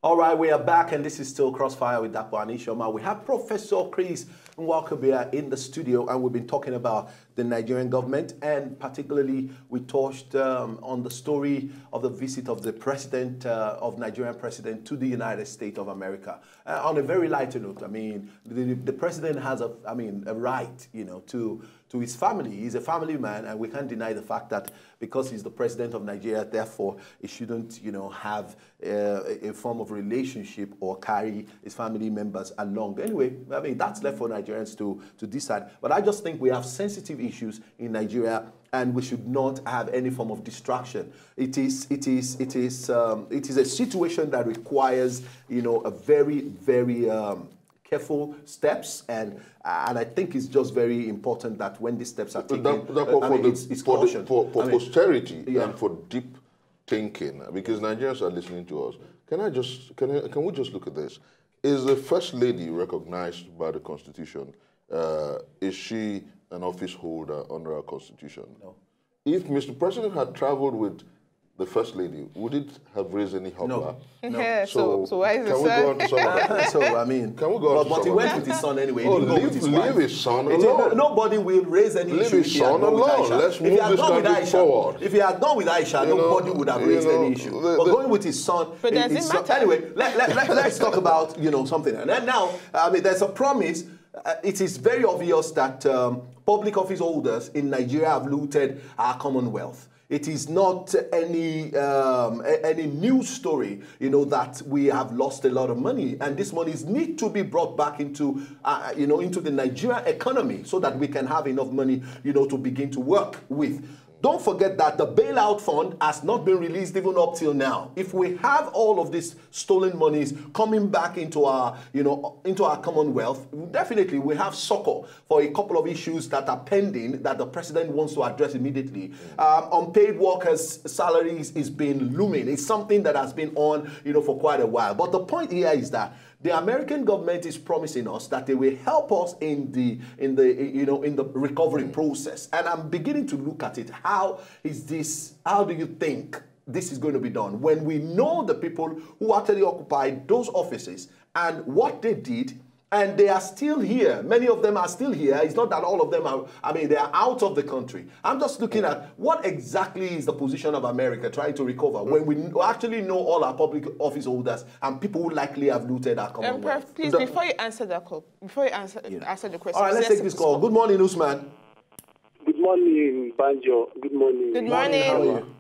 All right, we are back, and this is still Crossfire with Dapo Anishoma. We have Professor Chris Nwakubia in the studio, and we've been talking about the Nigerian government, and particularly we touched on the story of the visit of the president, of Nigerian president to the United States of America. On a very lighter note, I mean, the president has a right, to his family. He's a family man, and we can't deny the fact that because he's the president of Nigeria, therefore, he shouldn't, have a form of relationship or carry his family members along. Anyway, I mean, that's left for Nigerians to decide. But I just think we have sensitive issues in Nigeria, and we should not have any form of distraction. It is a situation that requires, a very, very careful steps, and I think it's just very important that when these steps are taken, for posterity and for deep thinking, because Nigerians are listening to us. Can we just look at this? Is the First Lady recognized by the Constitution? Is she an office holder under our Constitution? No. If Mr. President had traveled with the First Lady, would it have raised any hoopla? No. Yeah, so why is can we go on to some of that? So, I mean, can we go on to but he some went of with his son anyway. Oh, he didn't go with his wife. leave his son alone. Nobody will raise any Leave issue his son alone. Let's move this country forward. If he had gone with Aisha, nobody would have raised any issue. But going with his son, but does it matter? Anyway, let's talk about something. And then now, I mean, there's a promise. It is very obvious that public office holders in Nigeria have looted our Commonwealth. It is not any news story, that we have lost a lot of money, and this money needs to be brought back into, into the Nigerian economy so that we can have enough money, to begin to work with. Don't forget that the bailout fund has not been released even up till now. If we have all of these stolen monies coming back into our, into our Commonwealth, definitely we have succor for a couple of issues that are pending that the president wants to address immediately. Unpaid workers' salaries is been looming. It's something that has been on, for quite a while. But the point here is that the American government is promising us that they will help us in the recovery process, and I'm beginning to look at it. How do you think this is going to be done when we know the people who actually occupied those offices and what they did? And they are still here. Many of them are still here. It's not that all of them are, they are out of the country. I'm just looking at what exactly is the position of America trying to recover when we actually know all our public office holders and people who likely have looted our Commonwealth. Please, before you answer the question. All right, let's take this call. Good morning, Usman. Good morning, Banjo. Good morning. Good morning. How are you?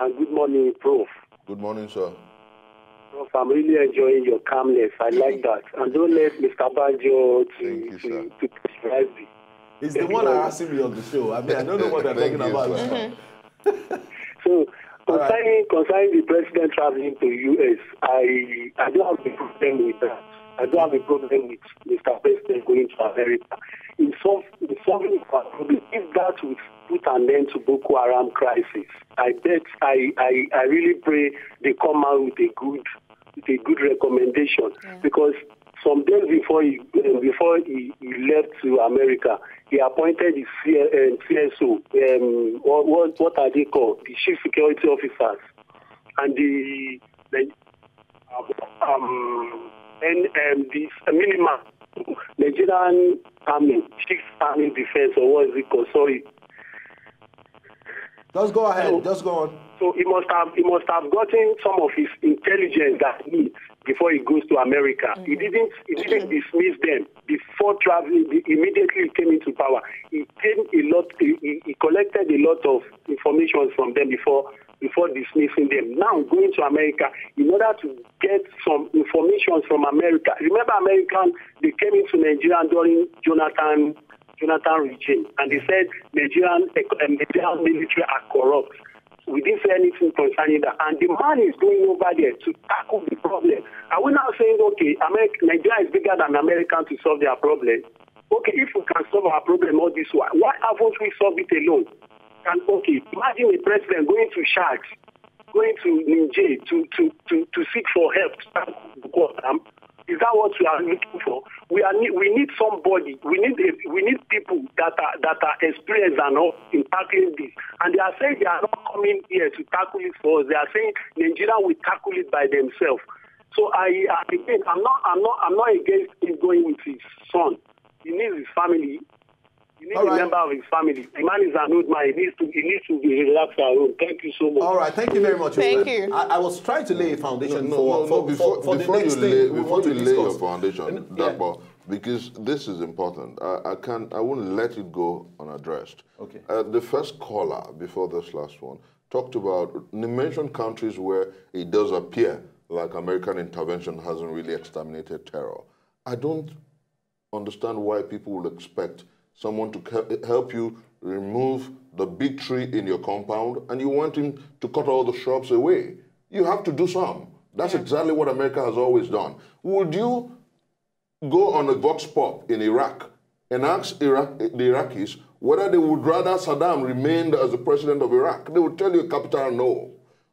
And good morning, Prof. Good morning, sir. Prof, I'm really enjoying your calmness. I like that. And don't let Mr. Banjo to pressurize me. He's the one harassing me on the show. I don't know what they're talking about. So, concerning the president traveling to U.S., I don't have a problem with that. I don't have a problem with Mr. President going to America. In solving our problem, if that would put an end to Boko Haram crisis, I really pray they come out with a good recommendation. Yeah. Because some days before he left to America, he appointed his CSO. What are they called? The chief security officers, and the minimum Nigerian Army, Chief Army Defense, or what is it called? Sorry. Just go ahead. Just go on. So he must have gotten some of his intelligence that he needs before he goes to America. Mm-hmm. He didn't dismiss them before traveling. Immediately he came into power. He collected a lot of information from them before dismissing them. Now going to America in order to get some information from America. Remember, they came into Nigeria during Jonathan regime, and they said Nigerian military are corrupt. We didn't say anything concerning that. And the man is going over there to tackle the problem. Are we now saying, okay, Nigeria is bigger than America to solve their problem? Okay, if we can solve our problem all this way, why haven't we solved it alone? And okay, imagine a president going to Chad, going to Niger to seek for help to tackle. Is that what we are looking for? We need somebody. We need people that are experienced enough in tackling this. And they are saying they are not coming here to tackle it for us. They are saying Nigeria will tackle it by themselves. So again, I'm not against him going with his son. He needs his family. He needs a member of his family. The man is an old man. He needs to be relaxed at home. Thank you so much. All right, thank you very much. Thank you. I was trying to lay a foundation for the before next you thing we before want you to lay discuss. your foundation, Dapo, because this is important. I wouldn't let it go unaddressed. Okay. The first caller before this last one talked about, mentioned countries where it does appear like American intervention hasn't really exterminated terror. I don't understand why people would expect someone to help you remove the big tree in your compound and you want him to cut all the shrubs away. You have to do some. That's exactly what America has always done. Would you go on a vox pop in Iraq and ask the Iraqis whether they would rather Saddam remain as the president of Iraq? They would tell you a capital no.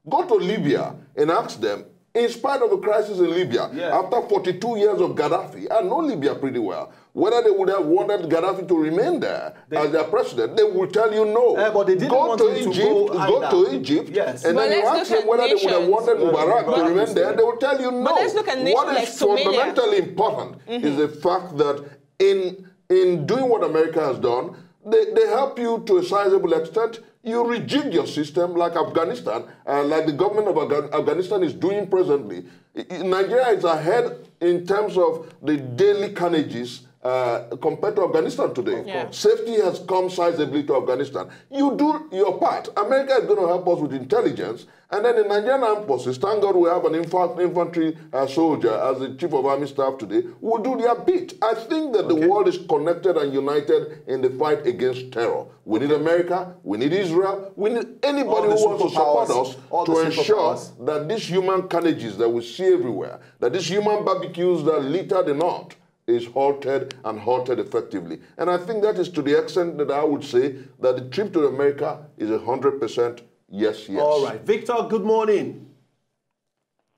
Go to Libya and ask them, in spite of the crisis in Libya, after 42 years of Gaddafi, I know Libya pretty well, whether they would have wanted Gaddafi to remain there as their president, they will tell you no. But they didn't go want to him Egypt, to go to Egypt, yes. and But then you let's ask look them at whether they would have nations. wanted Mubarak to remain there, they will tell you no. But let's look at nations What like is Somalia. fundamentally important is the fact that in doing what America has done, they help you to a sizable extent. You rejig your system like Afghanistan, like the government of Afghanistan is doing presently. Nigeria is ahead in terms of the daily carnages compared to Afghanistan today. Yeah. Safety has come sizably to Afghanistan. You do your part. America is going to help us with intelligence. And then the Nigerian Armed Forces, thank God we have an infantry soldier as the Chief of Army Staff today, will do their bit. I think that the world is connected and united in the fight against terror. We need America, we need Israel, we need anybody who wants to support us to ensure that these human carnages that we see everywhere, that these human barbecues that litter the north, is halted and halted effectively. And I think that is to the extent that I would say that the trip to America is 100% yes. All right. Victor, good morning.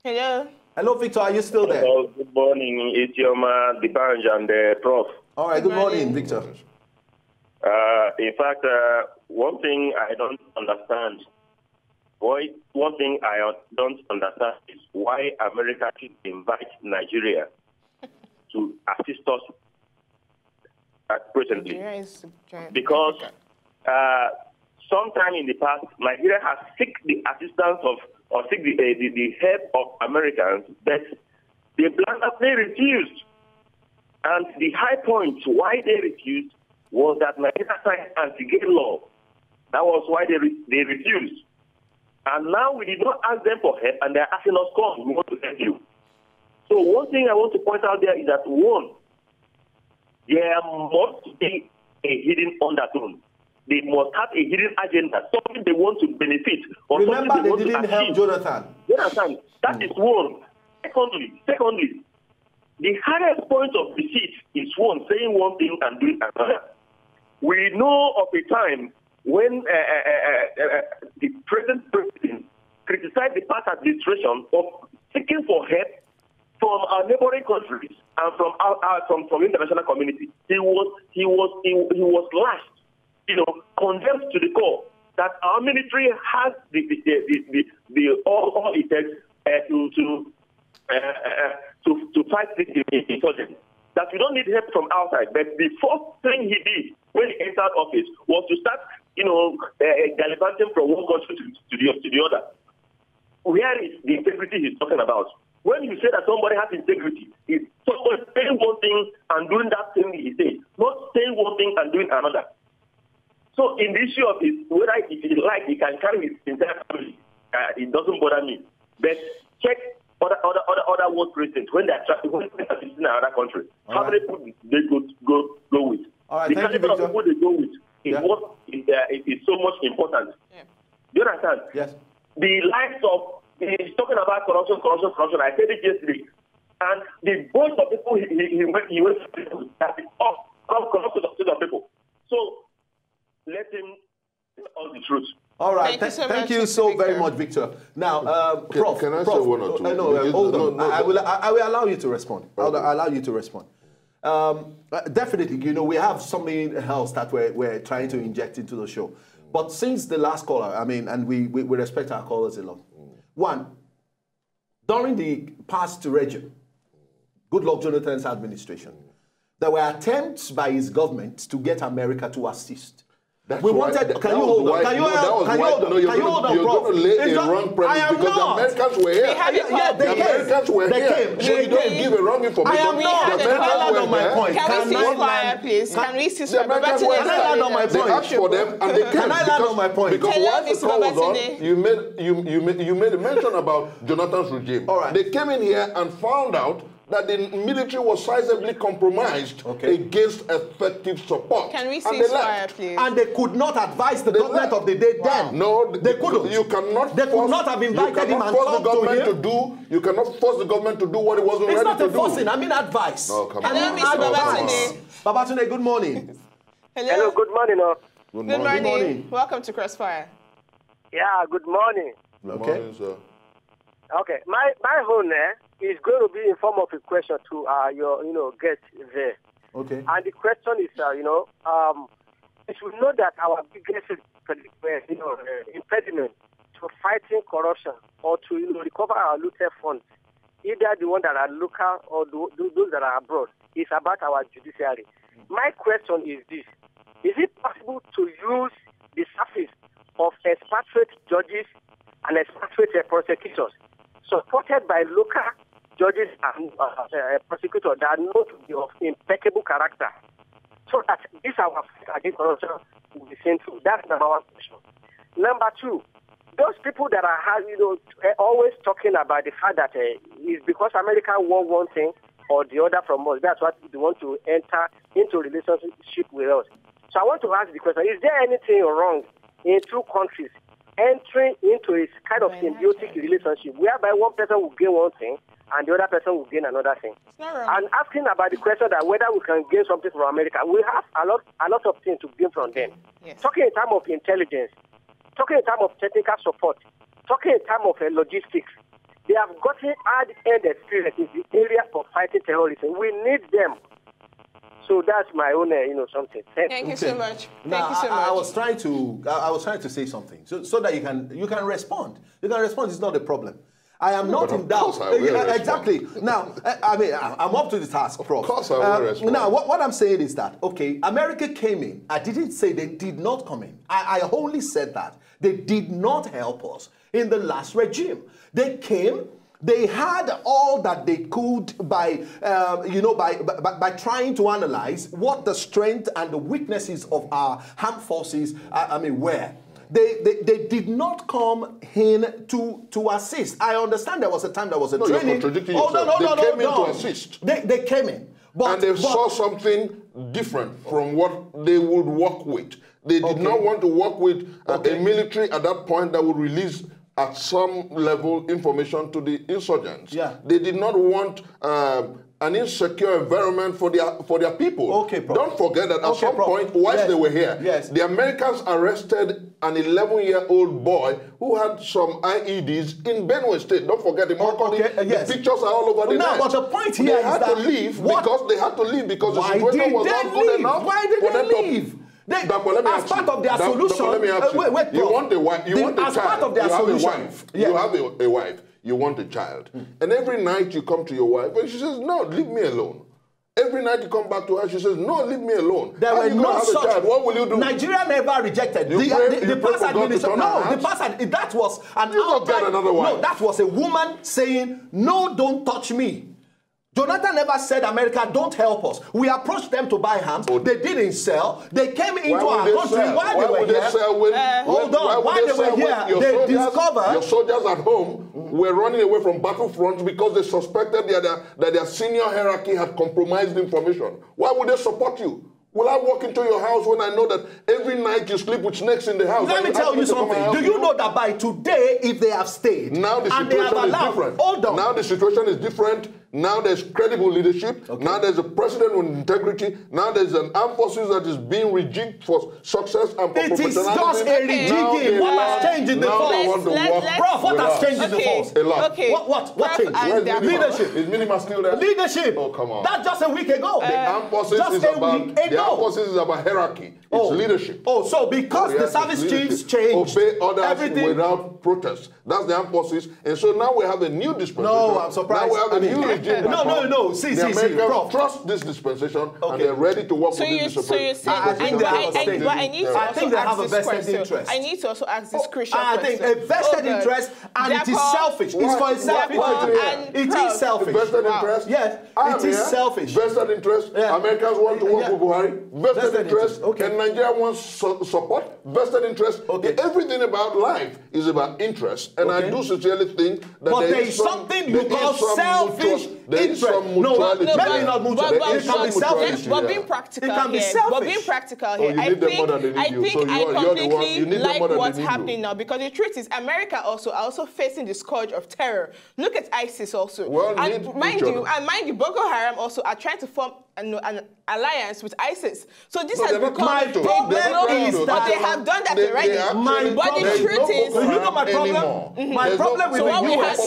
Hello. Hello, Victor. Are you still there? Hello, good morning. It's Yoma Dipanj and Prof. All right. Good morning, Victor. In fact, one thing I don't understand, is why America should invite Nigeria to assist us presently. Because sometime in the past, Nigeria has sought the assistance or seek the help of Americans, but they blandly refused. And the high point why they refused was that Nigeria signed anti-gay law. That was why they refused. And now we did not ask them for help, and they're asking us, come, we want to help you. So one thing I want to point out there is that, one, there must be a hidden undertone. They must have a hidden agenda, something they want to benefit. Or remember, they didn't help Jonathan. Jonathan, that is one. Secondly, the highest point of receipt is one, saying one thing and doing another. We know of a time when the present president criticized the past administration of seeking for help from our neighboring countries and from international community. He was lashed, condemned to the core that our military has all it takes to fight this insurgency. That we don't need help from outside. But the first thing he did when he entered office was to start, gallivanting from one country to the other. Where is the integrity he's talking about? When you say that somebody has integrity, it's somebody saying one thing and doing that thing he says, not saying one thing and doing another. So in the issue of whether if he like, he can carry his entire family. It doesn't bother me. But check other world presidents when they're in another country. How many people they go with? All right, the thank you, caliber of Victor. people they go with is what is so much important. Yeah. Do you understand? Yes. The likes of he's talking about corruption. I said it yesterday, and the bunch of people he went to that is all corruption of people. So let him tell us the truth. All right, thank you so very much, Victor. Now, Prof, can I say one or two? Hold on. I will allow you to respond. I'll allow you to respond. Definitely, we have something else that we're trying to inject into the show. But since the last caller, and we respect our callers a lot. One, during the past regime, Goodluck Jonathan's administration, there were attempts by his government to get America to assist. We wanted. Can you hold on? Can you hold on? You're going to lay a wrong premise because the Americans were here. The Americans were here. So you don't give a wrong information. I am not. The Americans were there. Can we cease please? Can we cease fire? Can I land on my point? They asked for them and they came. Can I land on my point? Because while the call was on, you made a mention about Jonathan's regime. All right. They came in here and found out that the military was sizably compromised against effective support. Can we cease fire, please? And they could not advise the government of the day then. No, they couldn't. You cannot. They could not have invited him and talked to him. You cannot force the government to do what it wasn't ready to do. It's not a forcing. I mean advice. No, come on. Hello, Mr. Babatunde, good morning. Hello, good morning. Good morning. Welcome to Crossfire. Yeah, good morning. Good morning, sir. Okay, my own is going to be in form of a question to your guest there. Okay. And the question is, we should know that our biggest impediment to fighting corruption or to recover our looted funds, either the ones that are local or those that are abroad, is about our judiciary. My question is this: is it possible to use the service of expatriate judges and expatriate prosecutors, supported by local judges and prosecutors that are known to be of impeccable character, so that this our fight against corruption will be seen through? That's number one question. Number two, those people that are always talking about the fact that it's because America want one thing or the other from us, that's what they want to enter into relationship with us. So I want to ask the question: is there anything wrong in two countries entering into a kind of symbiotic relationship whereby one person will gain one thing and the other person will gain another thing? And asking about the question that whether we can gain something from America, we have a lot of things to gain from them. Yes. Talking in terms of intelligence, talking in terms of technical support, talking in terms of logistics, they have gotten hard-end experience in the area of fighting terrorism. We need them. So that's my own, something. Thank you so much. Thank you so much. I was trying to say something so that you can respond. You can respond. It's not a problem. I am not in doubt. Exactly. Now, I mean, I'm up to the task, Prof. Of course I will respond. Now, what I'm saying is that, okay, America came in. I didn't say they did not come in. I only said that they did not help us in the last regime. They came. They had all that they could by trying to analyze what the strength and the weaknesses of our armed forces, were. They did not come in to assist. I understand there was a time there was a training. You're contradicting yourself. They came in to assist. They came in. And they saw something different from what they would work with. They did not want to work with a military at that point that would release at some level information to the insurgents. Yeah. They did not want an insecure environment for their people. Okay, Prof. Don't forget that at some point, whilst they were here, the Americans arrested an 11-year-old boy who had some IEDs in Benue State. Don't forget, the pictures are all over the net. But the point here they had to leave because the situation was not good enough. Why did they leave? As part of their solution, you want a wife. You want a child. You have a wife. You want a child. And every night you come to your wife and she says, no, leave me alone. Every night you come back to her, she says, no, leave me alone. There were no such. Child? What will you do? Nigeria never rejected. The past administration. No, the past. That was an outright. No, that was a woman saying, no, don't touch me. Jonathan never said, America, don't help us. We approached them to buy arms. They didn't sell. They came into our country while they were here. Hold on. While they were here, they discovered... Your soldiers at home were running away from battlefronts because they suspected that their senior hierarchy had compromised information. Why would they support you? Will I walk into your house when I know that every night you sleep with snakes in the house? Let me tell you something. Do you know that by today, if they have stayed, now the situation is different. Hold on. Now the situation is different. Now there's credible leadership. Okay. Now there's a president with integrity. Now there's an armed forces that is being rejigged for success and for professionalism. It is just a rejigging. What has changed in the force? want to work. Bro, what has changed in the force? A lot. Okay. What changed? Leadership. Is Minima still there? Leadership. Oh, come on. That's just a week ago. The armed forces is about hierarchy. It's leadership. Oh, so because the service chiefs changed, obey orders without protest. That's the armed forces. And so now we have a new dispensation. No, I'm surprised. Now we have a new regime. No. See, Americans trust this dispensation and they're ready to work with this dispensation. So you're saying, I need to also ask this question. I need to also ask this crucial question. I think a vested interest, and it is selfish. It's for a selfish reason. It is selfish. Vested interest? Yes, it is selfish. Vested interest? Americans want to work with Buhari. Vested interest? And Nigeria wants support. Vested interest? Everything about life is about interest. And I do sincerely think that there is something you call selfish interest. No, maybe not mutual. It can be selfish. But being practical here. It can be selfish. But being practical here, I think I completely like what's happening now, because the truth is America are also facing the scourge of terror. Look at ISIS also. And mind you, Boko Haram also are trying to form an alliance with ISIS. So this has become my problem is that they have done that already. But the truth is, you know my problem? My problem with the US.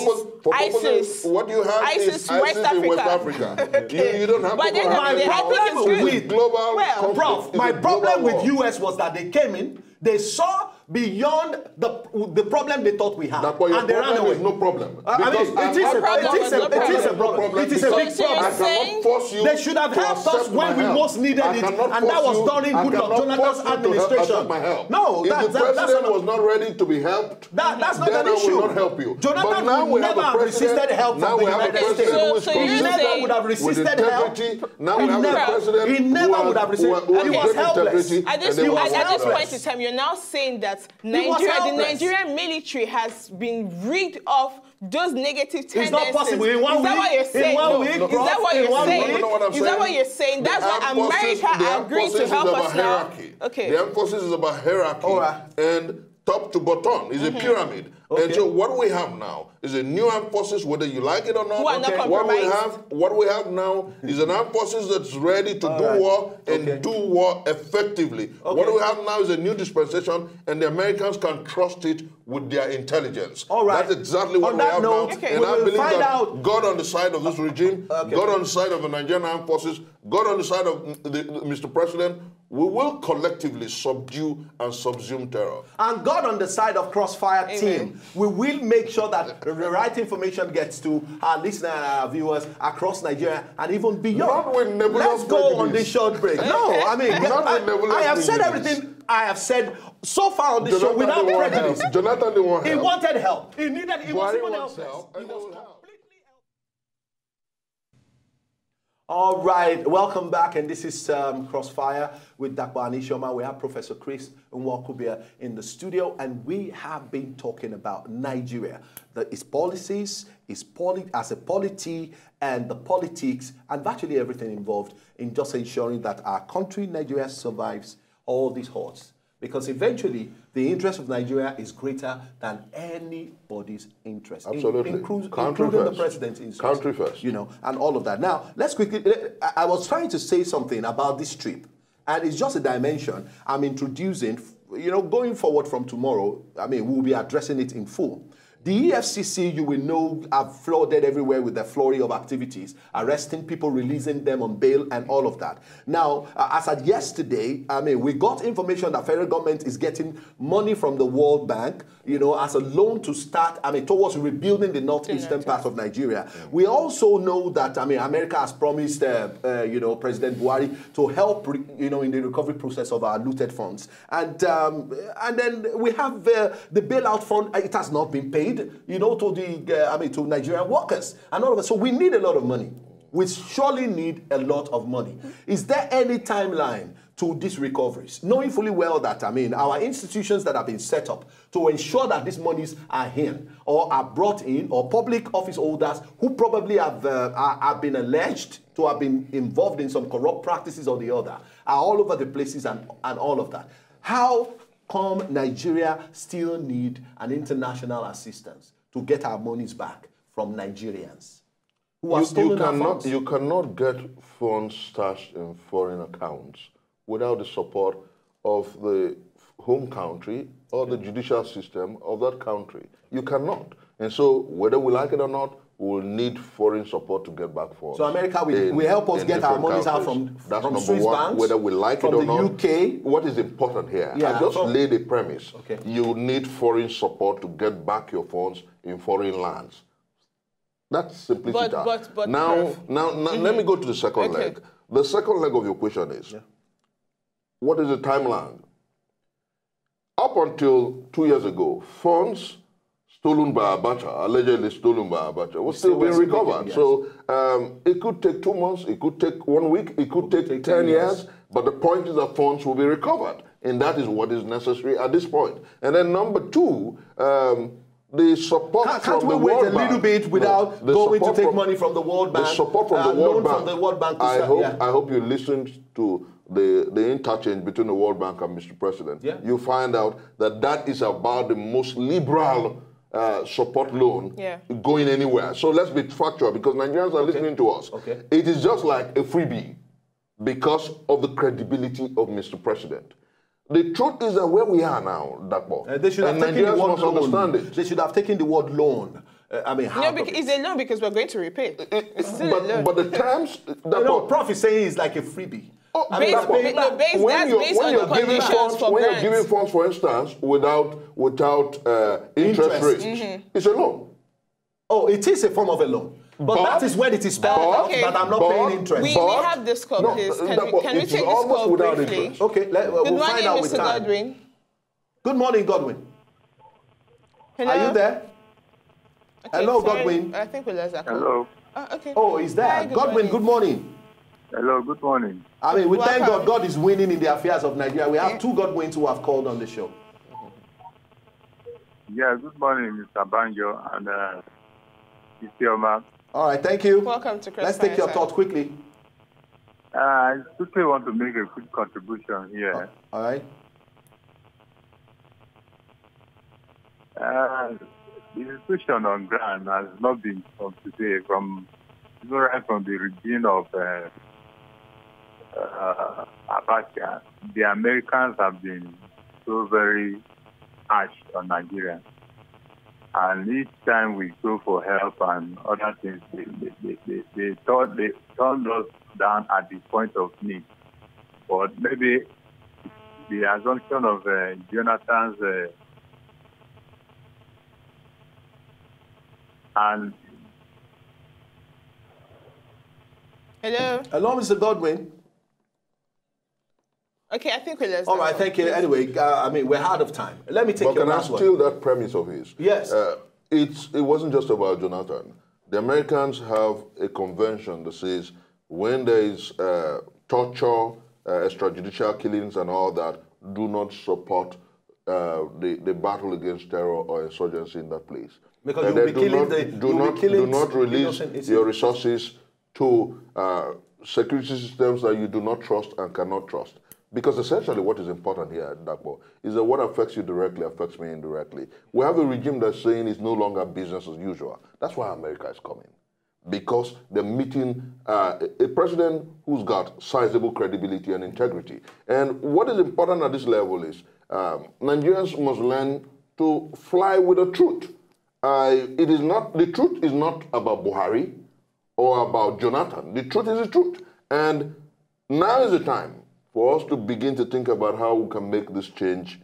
ISIS. What you have ISIS is West ISIS in West Africa. You don't have but my problem with global Prof, my problem with US was that they came in, they saw beyond the problem they thought we had, and they ran away. No problem. I mean, it is a problem. It is a big problem. I cannot force you. They should have helped us when we most needed it, and that was during Goodluck Jonathan's administration. No, if the president was not ready to be helped, that's not an issue. Then I will not help you. Jonathan would never have resisted help from the United States. He never would have resisted help. Now we have a president he never would have resisted. He was helpless. At this point in time, you're now saying that the Nigerian military has been rid of those negative tendencies. It's not possible. In 1 week. Is that what you're saying? Is that what you're saying? Is that what you're saying? That's why America agreed to help us now. Okay. The emphasis is about hierarchy and top to bottom is a pyramid. And so what we have now is a new armed forces, whether you like it or not. What we have now is an armed forces that's ready to do war and do war effectively. What we have now is a new dispensation, and the Americans can trust it with their intelligence. That's exactly what we have now. And I believe that God on the side of this regime, God on the side of the Nigerian armed forces, God on the side of Mr. President, we will collectively subdue and subsume terror. And God on the side of Crossfire team, we will make sure that the right information gets to our listeners and our viewers across Nigeria and even beyond. Let's go on this short break. No, I mean, I have said everything I have said so far on this show without prejudice. Jonathan didn't want help. He wanted help. He needed, he was even help. All right, welcome back, and this is Crossfire with Dakwa Anishoma. We have Professor Chris Nwokubia in the studio, and we have been talking about Nigeria, its policies, as a polity, and the politics, and virtually everything involved in just ensuring that our country, Nigeria, survives all these hordes. Because eventually, the interest of Nigeria is greater than anybody's interest. Absolutely. Including the president's interest. Country first. You know, and all of that. Now, let's quickly, I was trying to say something about this trip, and it's just a dimension I'm introducing, you know, going forward from tomorrow. I mean, we'll be addressing it in full. The EFCC, you will know, have flooded everywhere with their flurry of activities, arresting people, releasing them on bail, and all of that. Now, as at yesterday, I mean, we got information that federal government is getting money from the World Bank, you know, as a loan to start, I mean, towards rebuilding the northeastern part of Nigeria. We also know that, I mean, America has promised, you know, President Buhari to help, you know, in the recovery process of our looted funds. And then we have the bailout fund. It has not been paid, you know, to the, to Nigerian workers and all of it. So we need a lot of money. We surely need a lot of money. Is there any timeline to these recoveries, knowing fully well that, I mean, our institutions that have been set up to ensure that these monies are in or are brought in, or public office holders who probably have been alleged to have been involved in some corrupt practices or the other, are all over the places and all of that. How come Nigeria still need an international assistance to get our monies back from Nigerians who are stolen our funds? You cannot get funds stashed in foreign accounts without the support of the home country or the judicial system of that country. You cannot. And so, whether we like it or not, we'll need foreign support to get back for us. So America will help us get our monies out from Swiss banks, whether we like it or not. UK. What is important here? Yeah, I just laid a premise. Okay. You need foreign support to get back your funds in foreign lands. That's simplicity. But now, let me go to the second leg. The second leg of your question is, what is the timeline? Up until 2 years ago, funds stolen by Abacha, allegedly stolen by Abacha, was still being recovered. Yes. So it could take 2 months, it could take 1 week, it could take 10 years, but the point is that funds will be recovered. And that is what is necessary at this point. And then number two, the support from the World Bank. Can't we wait a little bit without going to take money from the World Bank? The support from the World Bank. From the World Bank I hope you listened to the interchange between the World Bank and Mr. President. Yeah. You find out that that is about the most liberal support loan going anywhere. So let's be factual, because Nigerians are listening to us. Okay. It is just like a freebie because of the credibility of Mr. President. The truth is that where we are now, Dakpo, they should have taken the word loan. They should have taken the word loan. I mean, it's a loan because we're going to repay. It's still a loan. But the terms... Prof is saying it's like a freebie. When you're giving funds, for instance, without interest rates, it's a loan. Oh, it is a form of a loan. But that is when it is spelled that I'm not paying interest. We have this call, please. Can we take this call briefly? Okay, we'll find out with time. Good morning, Mr. Godwin. Good morning, Godwin. Hello? Are you there? Okay, hello, sorry. Godwin. I think we lost that call. Hello. Okay. Oh, he's there. Hi, Godwin, good morning. Hello, good morning. I mean, we thank God. God is winning in the affairs of Nigeria. We have two Godwins who have called on the show. Yeah, good morning, Mr. Banjo and Isioma. All right, thank you. Welcome to Chris. Let's take your thoughts quickly. I quickly want to make a quick contribution here. All right. The situation on ground has not been from today, right from the regime of Abacha. The Americans have been so very harsh on Nigeria. And each time we go for help and other things, they turned us down at the point of need. But maybe the assumption of Jonathan's and... Hello? Hello, Mr. Godwin. Okay, I think we lost. All right, thank you. Anyway, I mean, we're out of time. Let me take your last one. Can I steal that premise of his? Yes. It wasn't just about Jonathan. The Americans have a convention that says when there is torture, extrajudicial killings and all that, do not support the battle against terror or insurgency in that place. Because you'll be killing do not release your resources to security systems that you do not trust and cannot trust. Because essentially what is important here, Dakpo, is that what affects you directly affects me indirectly. We have a regime that's saying it's no longer business as usual. That's why America is coming. Because they're meeting a president who's got sizable credibility and integrity. And what is important at this level is Nigerians must learn to fly with the truth. The truth is not about Buhari or about Jonathan. The truth is the truth. And now is the time for us to begin to think about how we can make this change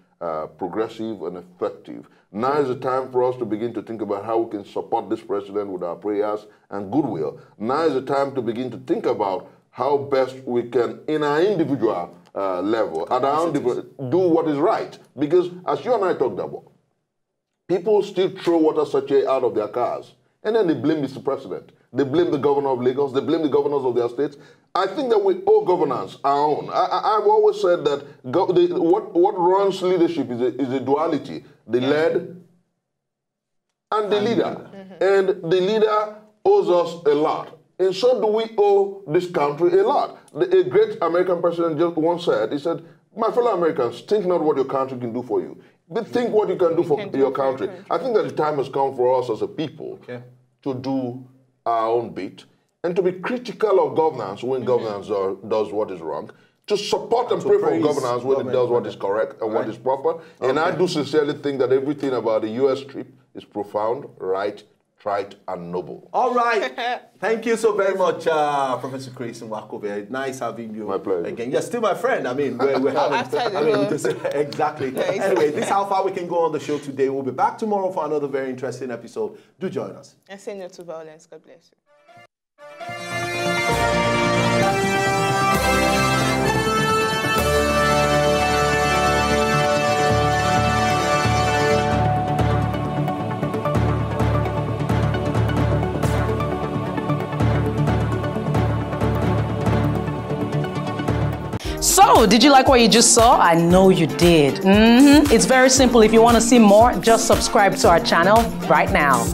progressive and effective. Now is the time for us to begin to think about how we can support this president with our prayers and goodwill. Now is the time to begin to think about how best we can, in our individual level, at our own do what is right. Because as you and I talked about, people still throw water sachet out of their cars, and then they blame Mr. President. They blame the governor of Lagos. They blame the governors of their states. I think that we owe governance our own. I've always said that what runs leadership is a duality, the led and the leader. And the leader owes us a lot. And so do we owe this country a lot. A great American president just once said, he said, my fellow Americans, think not what your country can do for you, but think what you can do for your country. I think that the time has come for us as a people to do our own bit, and to be critical of governance when governance does what is wrong, to support and pray for governance when it does what is correct and what is proper. And I do sincerely think that everything about the U.S. trip is profound, right, trite, and noble. All right. Thank you so very much, Professor Chris Nwakobe. Nice having you. My pleasure. Again. You're still my friend. I mean, we're having... exactly. Nice. Anyway, this is how far we can go on the show today. We'll be back tomorrow for another very interesting episode. Do join us. And say no to violence. God bless you. So, did you like what you just saw? I know you did. It's very simple. If you want to see more, just subscribe to our channel right now.